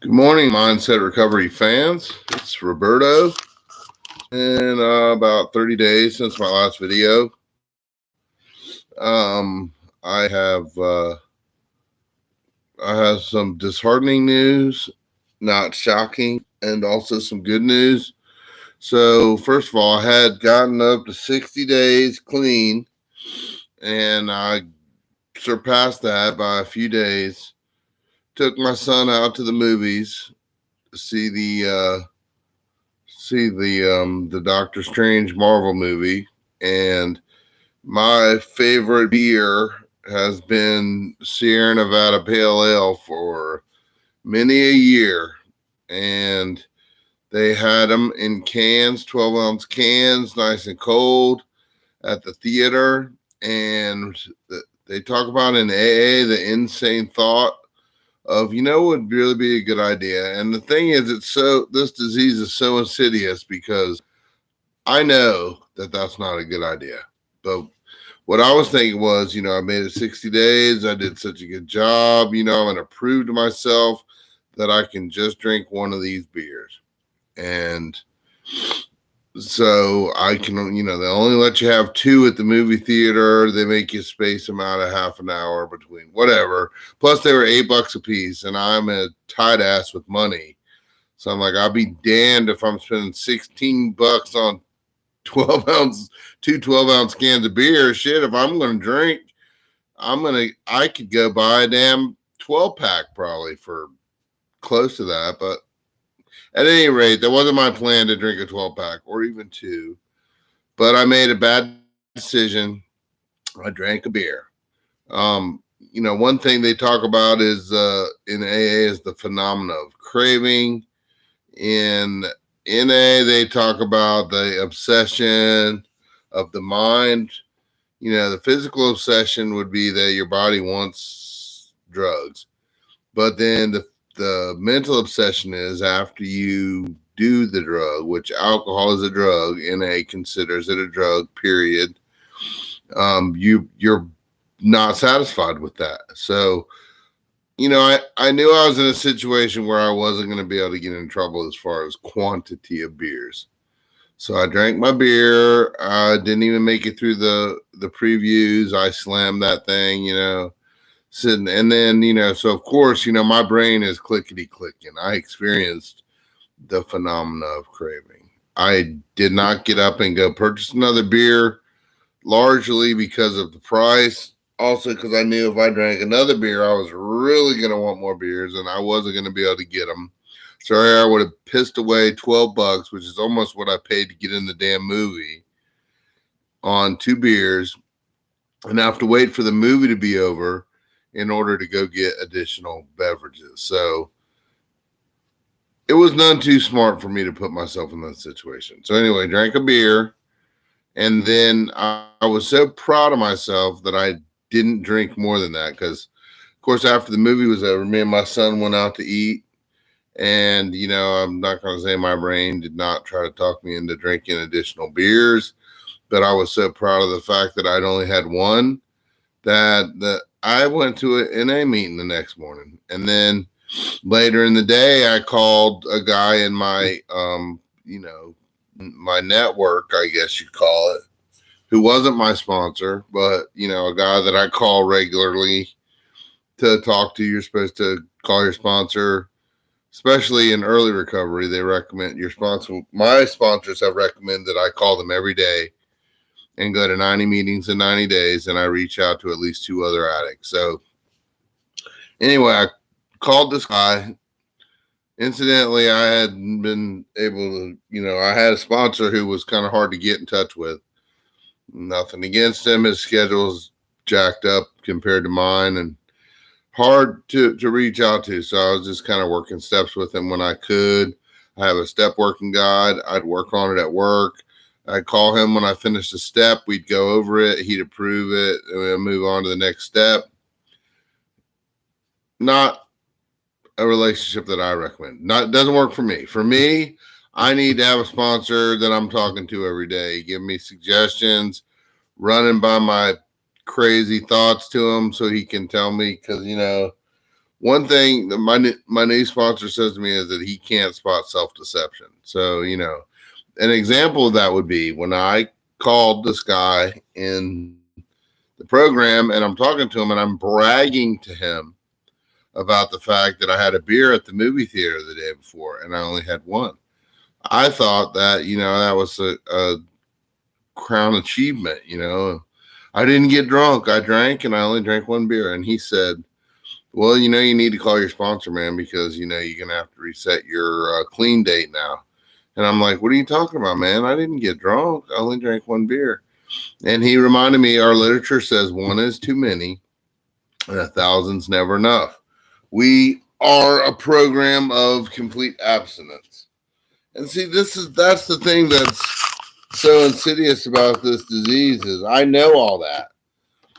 Good morning, Mindset Recovery fans. It's Roberto. In about 30 days since my last video, I have some disheartening news, not shocking, and also some good news. So first of all, I had gotten up to 60 days clean, and I surpassed that by a few days. Took my son out to the movies to see the Doctor Strange Marvel movie, and my favorite beer has been Sierra Nevada Pale Ale for many a year, and they had them in cans, 12-ounce cans, nice and cold at the theater. And they talk about in AA the insane thought of, would really be a good idea. And the thing is, this disease is so insidious because I know that that's not a good idea. But what I was thinking was, I made it 60 days. I did such a good job. I'm going to prove to myself that I can just drink one of these beers. And so I can, they only let you have two at the movie theater. They make you space them out a half an hour between whatever. Plus they were $8 a piece, and I'm a tight ass with money. So I'm like, I'll be damned if I'm spending $16 on 12-ounce cans of beer. Shit, if I'm going to drink, I could go buy a damn 12-pack probably for close to that. But at any rate, that wasn't my plan to drink a 12-pack or even two. But I made a bad decision. I drank a beer. One thing they talk about is in AA is the phenomena of craving. In NA, they talk about the obsession of the mind. The physical obsession would be that your body wants drugs. But then the mental obsession is after you do the drug, which alcohol is a drug, NA considers it a drug, period. You're not satisfied with that. So, I knew I was in a situation where I wasn't going to be able to get in trouble as far as quantity of beers. So I drank my beer. I didn't even make it through the previews. I slammed that thing, sitting. And then, so of course, my brain is clickety clicking. I experienced the phenomena of craving. I did not get up and go purchase another beer, largely because of the price. Also, because I knew if I drank another beer, I was really going to want more beers, and I wasn't going to be able to get them. So I would have pissed away $12, which is almost what I paid to get in the damn movie, on two beers, and I have to wait for the movie to be over in order to go get additional beverages. So it was none too smart for me to put myself in that situation. So anyway, drank a beer, and then I was so proud of myself that I didn't drink more than that, because of course after the movie was over, me and my son went out to eat, and I'm not going to say my brain did not try to talk me into drinking additional beers, but I was so proud of the fact that I'd only had one that I went to an NA meeting the next morning. And then later in the day, I called a guy in my my network, I guess you'd call it, who wasn't my sponsor, but, a guy that I call regularly to talk to. You're supposed to call your sponsor, especially in early recovery. They recommend your sponsor. My sponsors have recommended that I call them every day and go to 90 meetings in 90 days, and I reach out to at least two other addicts. So anyway, I called this guy. Incidentally, I hadn't been able to, I had a sponsor who was kind of hard to get in touch with. Nothing against him. His schedule's jacked up compared to mine and hard to reach out to. So I was just kind of working steps with him when I could. I have a step working guide. I'd work on it at work. I'd call him when I finished a step. We'd go over it. He'd approve it, and we'd move on to the next step. Not a relationship that I recommend. Doesn't work for me. For me, I need to have a sponsor that I'm talking to every day, give me suggestions, running by my crazy thoughts to him so he can tell me, because, one thing that my new sponsor says to me is that he can't spot self-deception. So, an example of that would be when I called this guy in the program and I'm talking to him and I'm bragging to him about the fact that I had a beer at the movie theater the day before and I only had one. I thought that, that was a crown achievement. I didn't get drunk. I drank and I only drank one beer. And he said, well, you need to call your sponsor, man, because, you're going to have to reset your clean date now. And I'm like, what are you talking about, man? I didn't get drunk. I only drank one beer. And he reminded me, our literature says one is too many and 1,000's never enough. We are a program of complete abstinence. And see, that's the thing that's so insidious about this disease is I know all that.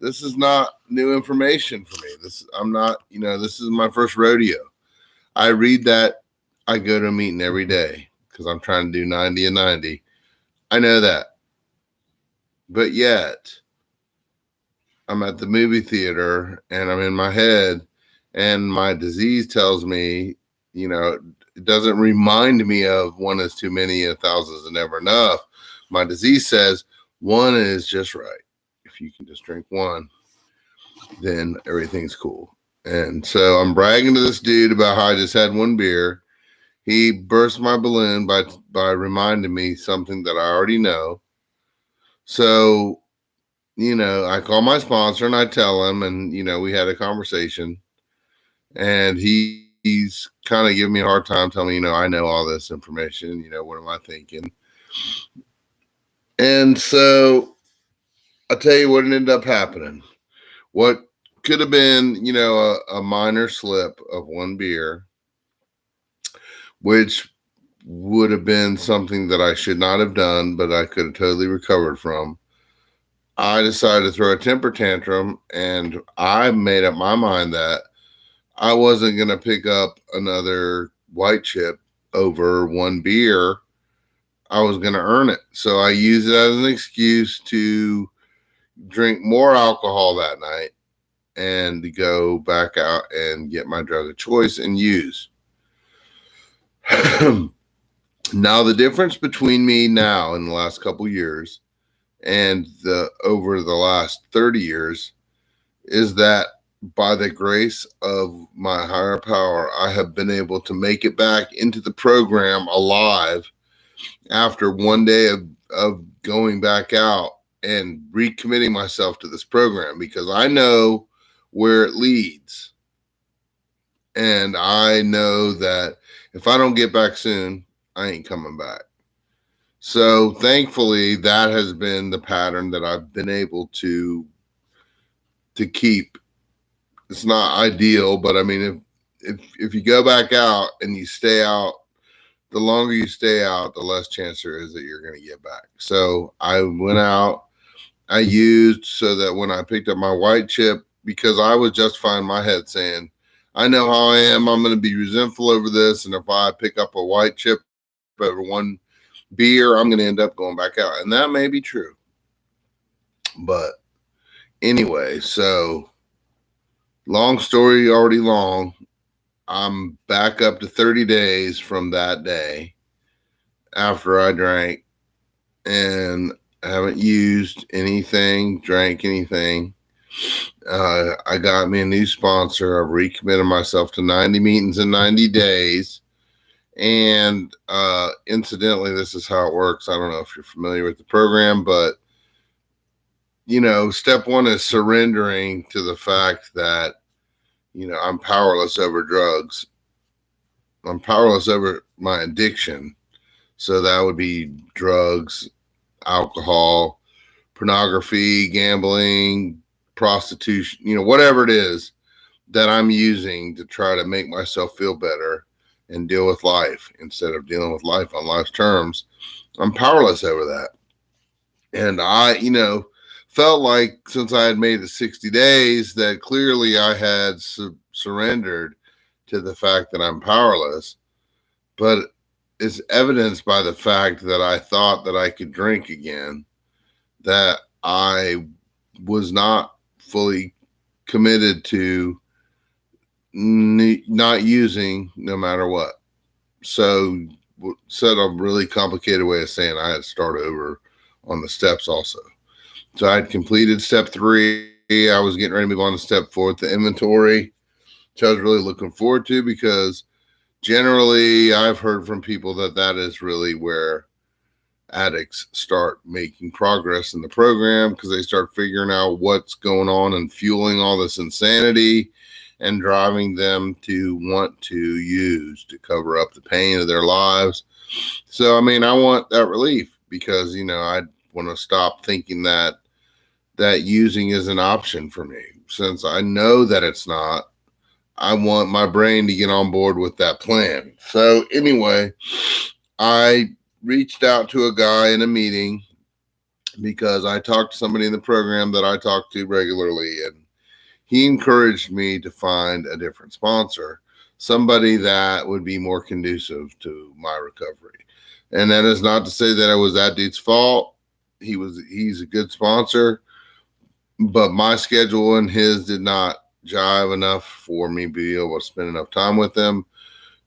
This is not new information for me. I'm not, this is my first rodeo. I read that. I go to a meeting every day because I'm trying to do 90 and 90. I know that. But yet, I'm at the movie theater and I'm in my head and my disease tells me, it doesn't remind me of one is too many and 1,000 is never enough. My disease says one is just right. If you can just drink one, then everything's cool. And so I'm bragging to this dude about how I just had one beer. He burst my balloon by reminding me something that I already know. So, I call my sponsor and I tell him, and, we had a conversation and he's kind of giving me a hard time telling me, I know all this information, what am I thinking? And so I'll tell you what ended up happening. What could have been, a minor slip of one beer, which would have been something that I should not have done, but I could have totally recovered from. I decided to throw a temper tantrum, and I made up my mind that I wasn't going to pick up another white chip over one beer. I was going to earn it. So I used it as an excuse to drink more alcohol that night and to go back out and get my drug of choice and use. Now, the difference between me now in the last couple years and over the last 30 years is that by the grace of my higher power, I have been able to make it back into the program alive after one day of going back out and recommitting myself to this program because I know where it leads. And I know that if I don't get back soon, I ain't coming back. So thankfully, that has been the pattern that I've been able to keep. It's not ideal, but I mean, if you go back out and you stay out, the longer you stay out, the less chance there is that you're going to get back. So I went out, I used so that when I picked up my white chip, because I was justifying in my head saying, I know how I am. I'm going to be resentful over this. And if I pick up a white chip over one beer, I'm going to end up going back out. And that may be true. But anyway, so long story already long. I'm back up to 30 days from that day after I drank and haven't used anything, drank anything. I got me a new sponsor. I've recommitted myself to 90 meetings in 90 days. And incidentally, this is how it works. I don't know if you're familiar with the program, but, step one is surrendering to the fact that, I'm powerless over drugs. I'm powerless over my addiction. So that would be drugs, alcohol, pornography, gambling, prostitution, whatever it is that I'm using to try to make myself feel better and deal with life instead of dealing with life on life's terms. I'm powerless over that. And I, felt like since I had made it 60 days that clearly I had surrendered to the fact that I'm powerless, but it's evidenced by the fact that I thought that I could drink again, that I was not fully committed to not using no matter what. So, said a really complicated way of saying I had to start over on the steps also. So I had completed step 3. I was getting ready to move on to step 4 with the inventory, which I was really looking forward to because generally I've heard from people that that is really where addicts start making progress in the program because they start figuring out what's going on and fueling all this insanity and driving them to want to use to cover up the pain of their lives. So, I mean, I want that relief because, I want to stop thinking that using is an option for me. Since I know that it's not, I want my brain to get on board with that plan. So, anyway, I reached out to a guy in a meeting because I talked to somebody in the program that I talk to regularly, and he encouraged me to find a different sponsor, somebody that would be more conducive to my recovery. And that is not to say that it was that dude's fault. He's a good sponsor, but my schedule and his did not jive enough for me to be able to spend enough time with him.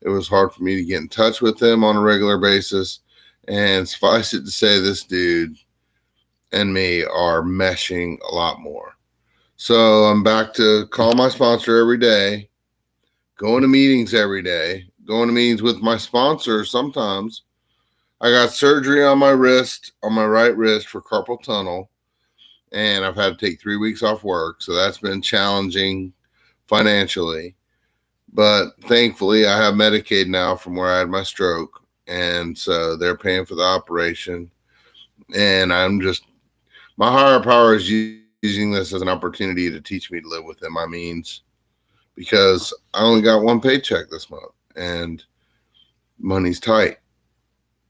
It was hard for me to get in touch with him on a regular basis. And suffice it to say, this dude and me are meshing a lot more. So I'm back to call my sponsor every day, going to meetings every day, going to meetings with my sponsor sometimes. I got surgery on my wrist, on my right wrist for carpal tunnel, and I've had to take 3 weeks off work. So that's been challenging financially. But thankfully, I have Medicaid now from where I had my stroke. And so they're paying for the operation. And my higher power is using this as an opportunity to teach me to live within my means because I only got one paycheck this month and money's tight.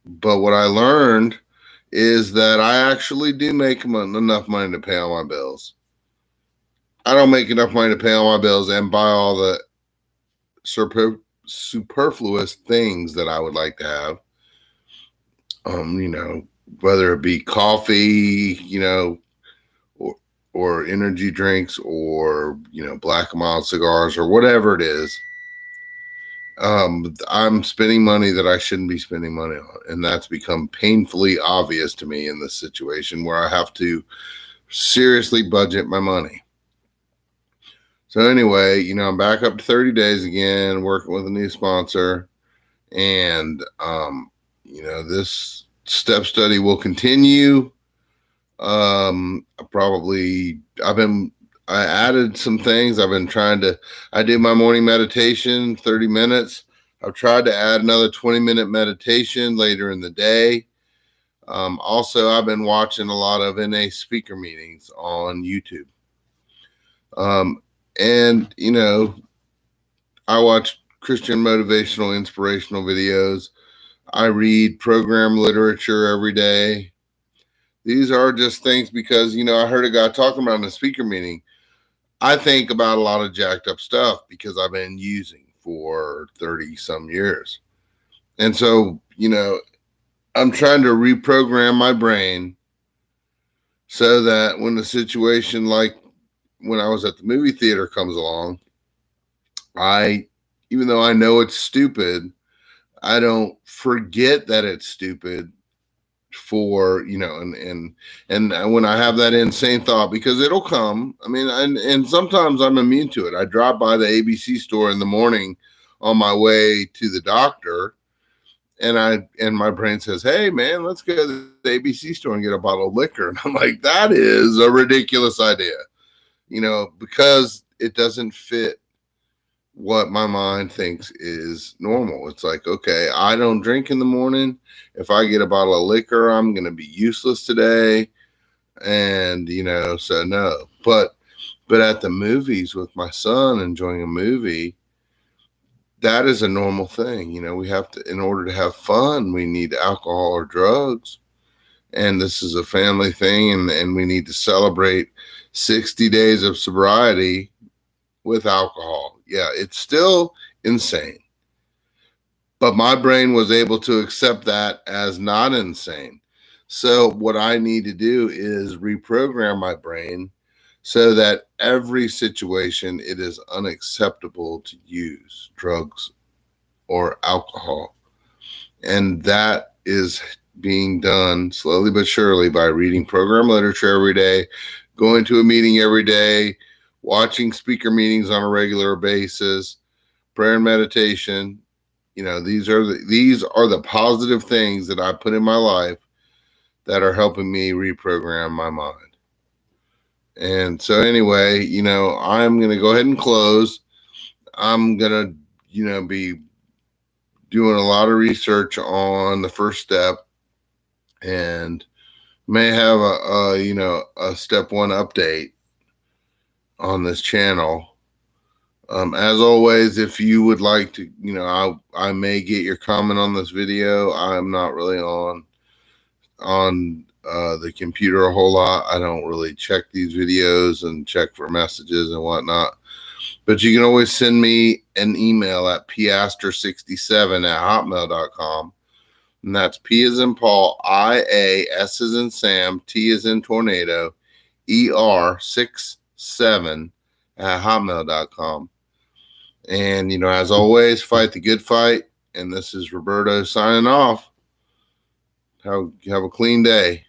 But what I learned is that I actually do make enough money to pay all my bills. I don't make enough money to pay all my bills and buy all the superfluous things that I would like to have. Whether it be coffee, or energy drinks or, Black and Mild cigars or whatever it is. I'm spending money that I shouldn't be spending money on. And that's become painfully obvious to me in this situation where I have to seriously budget my money. So anyway, I'm back up to 30 days again, working with a new sponsor. And, this step study will continue. I added some things. I did my morning meditation, 30 minutes. I've tried to add another 20-minute meditation later in the day. Also, I've been watching a lot of NA speaker meetings on YouTube. And, I watch Christian motivational, inspirational videos. I read program literature every day. These are just things because, I heard a guy talking about in a speaker meeting. I think about a lot of jacked up stuff because I've been using for 30 some years. And so, I'm trying to reprogram my brain so that when a situation like when I was at the movie theater comes along, even though I know it's stupid, I don't forget that it's stupid for, and when I have that insane thought, because it'll come. I mean, and sometimes I'm immune to it. I drop by the ABC store in the morning on my way to the doctor, and my brain says, "Hey man, let's go to the ABC store and get a bottle of liquor." And I'm like, that is a ridiculous idea, because it doesn't fit what my mind thinks is normal. It's like, okay, I don't drink in the morning. If I get a bottle of liquor, I'm going to be useless today. And, so no. But at the movies with my son enjoying a movie, that is a normal thing. We have to, in order to have fun, we need alcohol or drugs. And this is a family thing. And we need to celebrate 60 days of sobriety with alcohol. Yeah, it's still insane. But my brain was able to accept that as not insane. So what I need to do is reprogram my brain so that every situation it is unacceptable to use drugs or alcohol. And that is being done slowly but surely by reading program literature every day, going to a meeting every day, watching speaker meetings on a regular basis, prayer and meditation. These are the positive things that I put in my life that are helping me reprogram my mind. And so anyway, I'm going to go ahead and close. I'm going to, be doing a lot of research on the first step, and may have a step one update on this channel. As always, if you would like to, I may get your comment on this video. I'm not really on the computer a whole lot. I don't really check these videos and check for messages and whatnot. But you can always send me an email at piaster67@hotmail.com. And that's P as in Paul, I-A, S as in Sam, T as in tornado, ER67@hotmail.com. And, as always, fight the good fight. And this is Roberto signing off. Have a clean day.